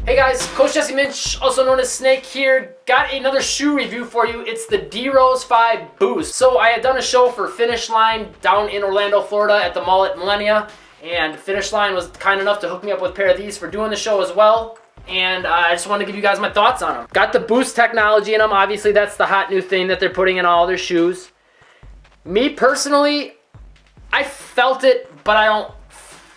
Hey guys, Coach Jesse Minch, also known as Snake here. Got another shoe review for you. It's the D-Rose 5 Boost. So I had done a show for Finish Line down in Orlando, Florida at the mall at Millennia. And Finish Line was kind enough to hook me up with a pair of these for doing the show as well. And I just want to give you guys my thoughts on them. Got the Boost technology in them. Obviously that's the hot new thing that they're putting in all their shoes. Me personally, I felt it, but I don't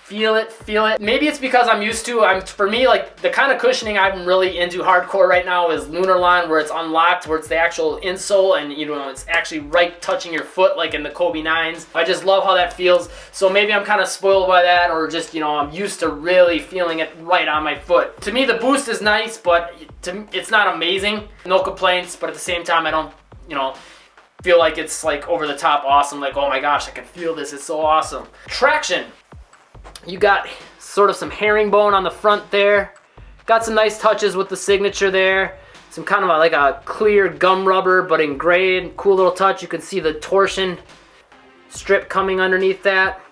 feel it. Maybe it's because I'm used to, for me, like the kind of cushioning I'm really into hardcore right now is Lunar Line, where it's unlocked, where it's the actual insole and it's actually right touching your foot like in the Kobe 9s. I just love how that feels. So maybe I'm kind of spoiled by that, or just, I'm used to really feeling it right on my foot. To me, the Boost is nice, but it's not amazing. No complaints, but at the same time, I don't, feel like it's like over the top awesome. Like, oh my gosh, I can feel this. It's so awesome. Traction. You got sort of some herringbone on the front there. Got some nice touches with the signature there. Some kind of like a clear gum rubber, but in gray. Cool little touch. You can see the torsion strip coming underneath that.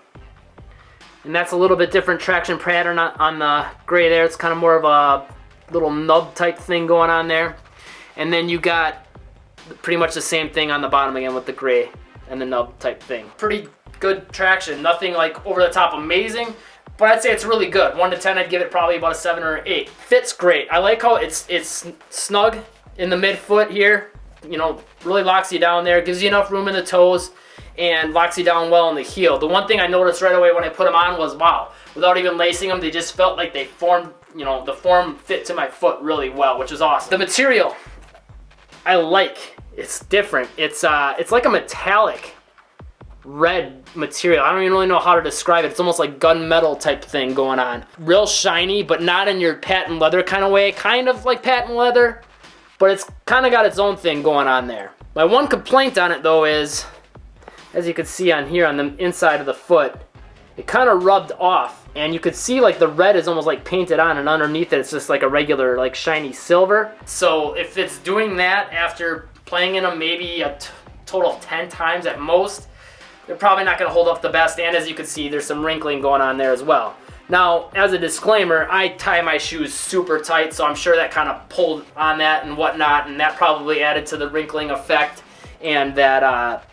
And that's a little bit different traction pattern on the gray there. It's kind of more of a little nub type thing going on there. And then you got pretty much the same thing on the bottom again with the gray and the nub type thing. Pretty good traction, nothing like over the top amazing, but I'd say it's really good. 1 to 10, I'd give it probably about a 7 or an 8. Fits great. I like how it's snug in the midfoot here. Really locks you down there, gives you enough room in the toes, and locks you down well in the heel. The one thing I noticed right away when I put them on was, wow, without even lacing them, they just felt like they formed, the form fit to my foot really well, which is awesome. The material, I like. It's different. It's like a metallic red material. I don't even really know how to describe it. It's almost like gunmetal type thing going on. Real shiny, but not in your patent leather kind of way. Kind of like patent leather, but it's kind of got its own thing going on there. My one complaint on it though is, as you can see on here on the inside of the foot, it kind of rubbed off, and you could see like the red is almost like painted on, and underneath it it's just like a regular like shiny silver. So if it's doing that after playing in them maybe a total of 10 times at most, they're probably not going to hold up the best, and as you can see, there's some wrinkling going on there as well. Now, as a disclaimer, I tie my shoes super tight, so I'm sure that kind of pulled on that and whatnot, and that probably added to the wrinkling effect and that,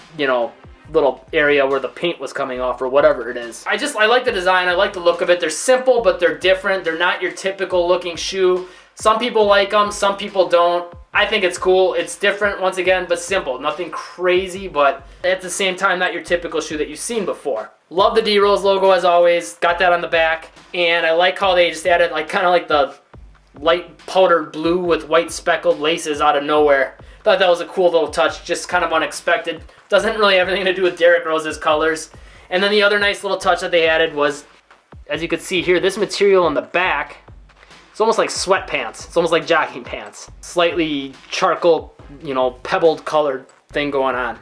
little area where the paint was coming off or whatever it is. I like the design. I like the look of it. They're simple, but they're different. They're not your typical looking shoe. Some people like them, some people don't. I think it's cool. It's different, once again, but simple. Nothing crazy, but at the same time, not your typical shoe that you've seen before. Love the D-Rose logo as always. Got that on the back. And I like how they just added like kind of like the light powdered blue with white speckled laces out of nowhere. Thought that was a cool little touch, just kind of unexpected. Doesn't really have anything to do with Derrick Rose's colors. And then the other nice little touch that they added was, as you can see here, this material on the back, it's almost like sweatpants. It's almost like jogging pants. Slightly charcoal, pebbled colored thing going on.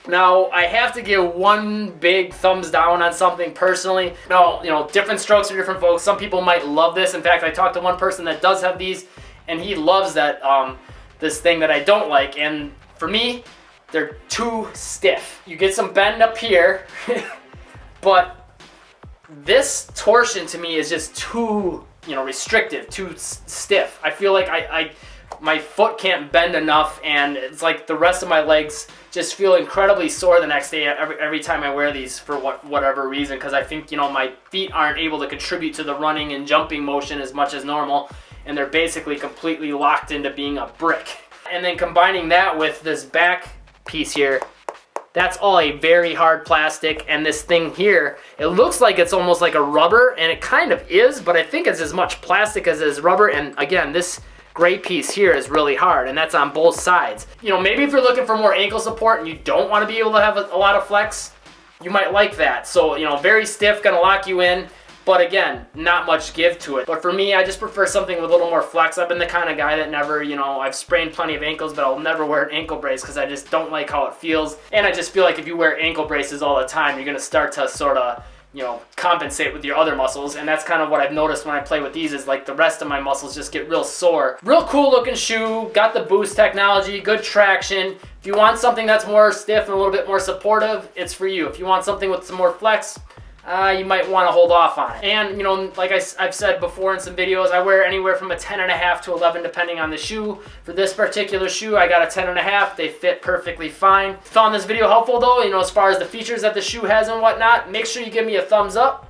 Now, I have to give one big thumbs down on something personally. Now, different strokes for different folks. Some people might love this. In fact, I talked to one person that does have these, and he loves that this thing that I don't like. And for me, they're too stiff. You get some bend up here, but this torsion to me is just too restrictive, too stiff. I feel like my foot can't bend enough, and it's like the rest of my legs just feel incredibly sore the next day every time I wear these for whatever reason, because I think my feet aren't able to contribute to the running and jumping motion as much as normal, and they're basically completely locked into being a brick. And then combining that with this back piece here, that's all a very hard plastic, and this thing here, it looks like it's almost like a rubber, and it kind of is, but I think it's as much plastic as it is rubber. And again, this gray piece here is really hard, and that's on both sides. Maybe if you're looking for more ankle support and you don't want to be able to have a lot of flex, you might like that. So, very stiff, gonna lock you in, but again, not much give to it. But for me, I just prefer something with a little more flex. I've been the kind of guy that never, I've sprained plenty of ankles, but I'll never wear an ankle brace because I just don't like how it feels. And I just feel like if you wear ankle braces all the time, you're gonna start to sort of, compensate with your other muscles. And that's kind of what I've noticed when I play with these, is like the rest of my muscles just get real sore. Real cool looking shoe, got the Boost technology, good traction. If you want something that's more stiff and a little bit more supportive, it's for you. If you want something with some more flex, you might want to hold off on it. And, you know, like I've said before in some videos, I wear anywhere from a 10.5 to 11 depending on the shoe. For this particular shoe, I got a 10.5. They fit perfectly fine. Found this video helpful though, you know, as far as the features that the shoe has and whatnot. Make sure you give me a thumbs up.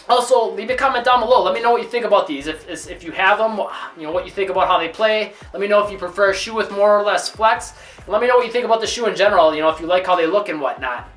Also, leave a comment down below. Let me know what you think about these. If you have them, you know, what you think about how they play. Let me know if you prefer a shoe with more or less flex. And let me know what you think about the shoe in general, you know, if you like how they look and whatnot.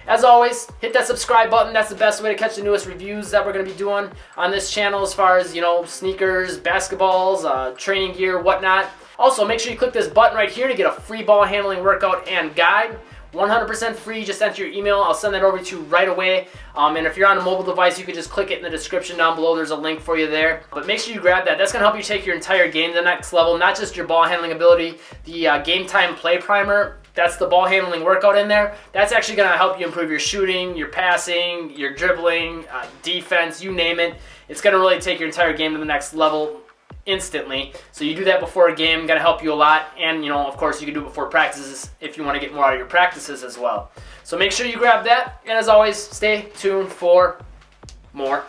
As always, hit that subscribe button. That's the best way to catch the newest reviews that we're going to be doing on this channel as far as, you know, sneakers, basketballs, training gear, whatnot. Also, make sure you click this button right here to get a free ball handling workout and guide. 100% free. Just enter your email. I'll send that over to you right away. And if you're on a mobile device, you can just click it in the description down below. There's a link for you there. But make sure you grab that. That's going to help you take your entire game to the next level, not just your ball handling ability. The Game Time Play Primer, that's the ball handling workout in there. That's actually going to help you improve your shooting, your passing, your dribbling, defense, you name it. It's going to really take your entire game to the next level instantly. So you do that before a game, gonna help you a lot. And, you know, of course, you can do it before practices if you want to get more out of your practices as well. So make sure you grab that. And as always, stay tuned for more.